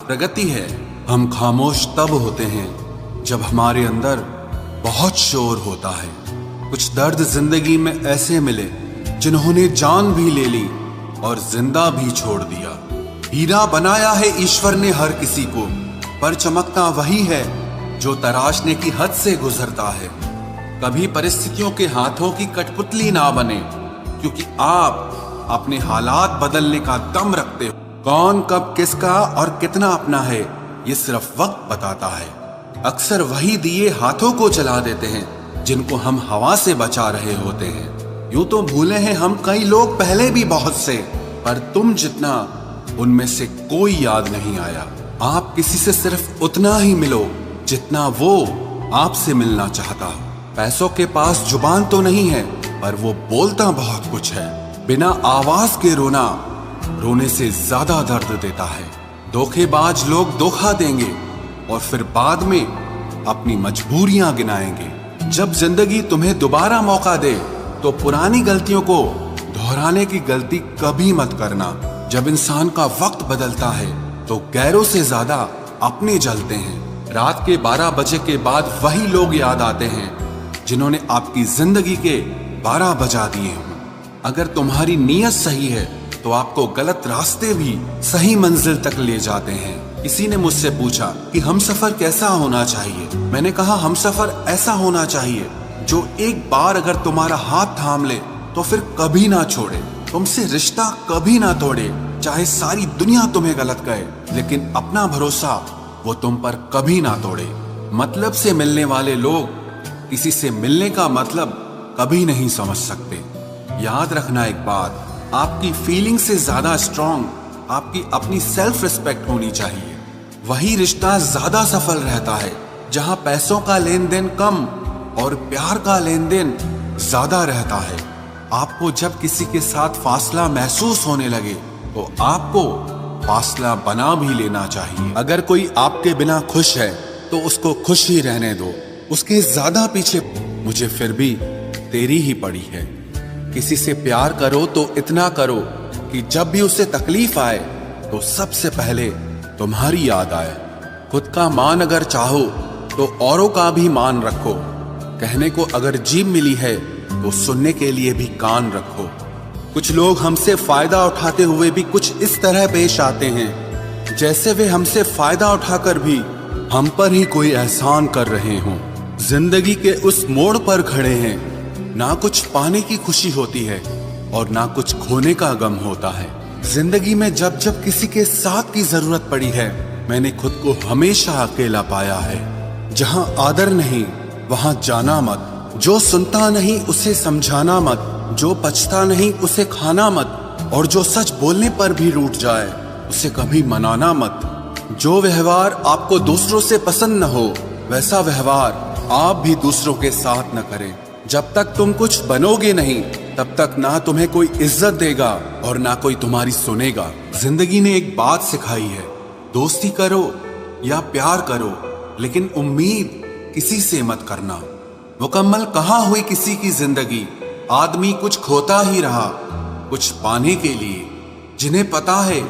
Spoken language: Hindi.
प्रगति है। हम खामोश तब होते हैं जब हमारे अंदर बहुत शोर होता है। कुछ दर्द जिंदगी में ऐसे मिले जिन्होंने जान भी ले ली और जिंदा भी छोड़ दिया। हीरा बनाया है ईश्वर ने हर किसी को, पर चमकता वही है जो तराशने की हद से गुजरता है। कभी परिस्थितियों के हाथों की कठपुतली ना बने, क्योंकि आप अपने हालात बदलने का दम रखते हो। कौन कब किसका और कितना अपना है, ये सिर्फ वक्त बताता है। अक्सर वही दिए हाथों को जला देते हैं जिनको हम हवा से बचा रहे होते हैं। यूं तो भूले हैं हम कई लोग पहले भी बहुत से, पर तुम जितना उनमें से कोई याद नहीं आया। आप किसी से सिर्फ उतना ही मिलो जितना वो आपसे मिलना चाहता हो। पैसों के पास जुबान तो नहीं है, पर वो बोलता बहुत कुछ है। बिना आवाज के रोना रोने से ज्यादा दर्द देता है। धोखेबाज लोग धोखा देंगे और फिर बाद में अपनी मजबूरियां गिनाएंगे। जब जिंदगी तुम्हें दोबारा मौका दे तो पुरानी गलतियों को दोहराने की गलती कभी मत करना। जब इंसान का वक्त बदलता है तो गैरों से ज्यादा अपने जलते हैं। रात के 12 बजे के बाद वही लोग याद आते हैं जिन्होंने आपकी जिंदगी के 12 बजा दिए हों। अगर तुम्हारी नीयत सही है तो आपको गलत रास्ते भी सही मंजिल तक ले जाते हैं। किसी ने मुझसे पूछा कि हमसफर कैसा होना चाहिए। मैंने कहा हमसफर ऐसा होना चाहिए जो एक बार अगर तुम्हारा हाथ थाम ले तो फिर कभी ना छोड़े, तुमसे रिश्ता कभी ना तोड़े। चाहे सारी दुनिया तुम्हें गलत कहे, लेकिन अपना भरोसा वो तुम पर कभी ना तोड़े। मतलब से मिलने वाले लोग किसी से मिलने का मतलब कभी नहीं समझ सकते। याद रखना एक बात, आपकी फीलिंग से ज्यादा स्ट्रांग आपकी अपनी सेल्फ रिस्पेक्ट होनी चाहिए। वही रिश्ता ज्यादा सफल रहता है जहां पैसों का लेन देन कम और प्यार का लेन देन ज्यादा रहता है। आपको जब किसी के साथ फासला महसूस होने लगे तो आपको फासला बना भी लेना चाहिए। अगर कोई आपके बिना खुश है तो उसको खुश ही रहने दो। उसके ज्यादा पीछे मुझे फिर भी तेरी ही पड़ी है। किसी से प्यार करो तो इतना करो कि जब भी उसे तकलीफ आए तो सबसे पहले तुम्हारी याद आए। खुद का मान अगर चाहो तो औरों का भी मान रखो। कहने को अगर जीभ मिली है तो सुनने के लिए भी कान रखो। कुछ लोग हमसे फायदा उठाते हुए भी कुछ इस तरह पेश आते हैं जैसे वे हमसे फायदा उठाकर भी हम पर ही कोई एहसान कर रहे हों। जिंदगी के उस मोड़ पर खड़े हैं, ना कुछ पाने की खुशी होती है और ना कुछ खोने का गम होता है। जिंदगी में जब जब किसी के साथ की जरूरत पड़ी है, मैंने खुद को हमेशा अकेला पाया है। जहां आदर नहीं वहां जाना मत, जो सुनता नहीं उसे समझाना मत, जो पछता नहीं उसे खाना मत, और जो सच बोलने पर भी रूठ जाए उसे कभी मनाना मत। जो व्यवहार आपको दूसरों से पसंद न हो वैसा व्यवहार आप भी दूसरों के साथ न करें। जब तक तुम कुछ बनोगे नहीं तब तक ना तुम्हें कोई इज्जत देगा और ना कोई तुम्हारी सुनेगा। जिंदगी ने एक बात सिखाई है, दोस्ती करो या प्यार करो, लेकिन उम्मीद किसी से मत करना। मुकम्मल कहाँ हुई किसी की जिंदगी, आदमी कुछ खोता ही रहा कुछ पाने के लिए। जिन्हें पता है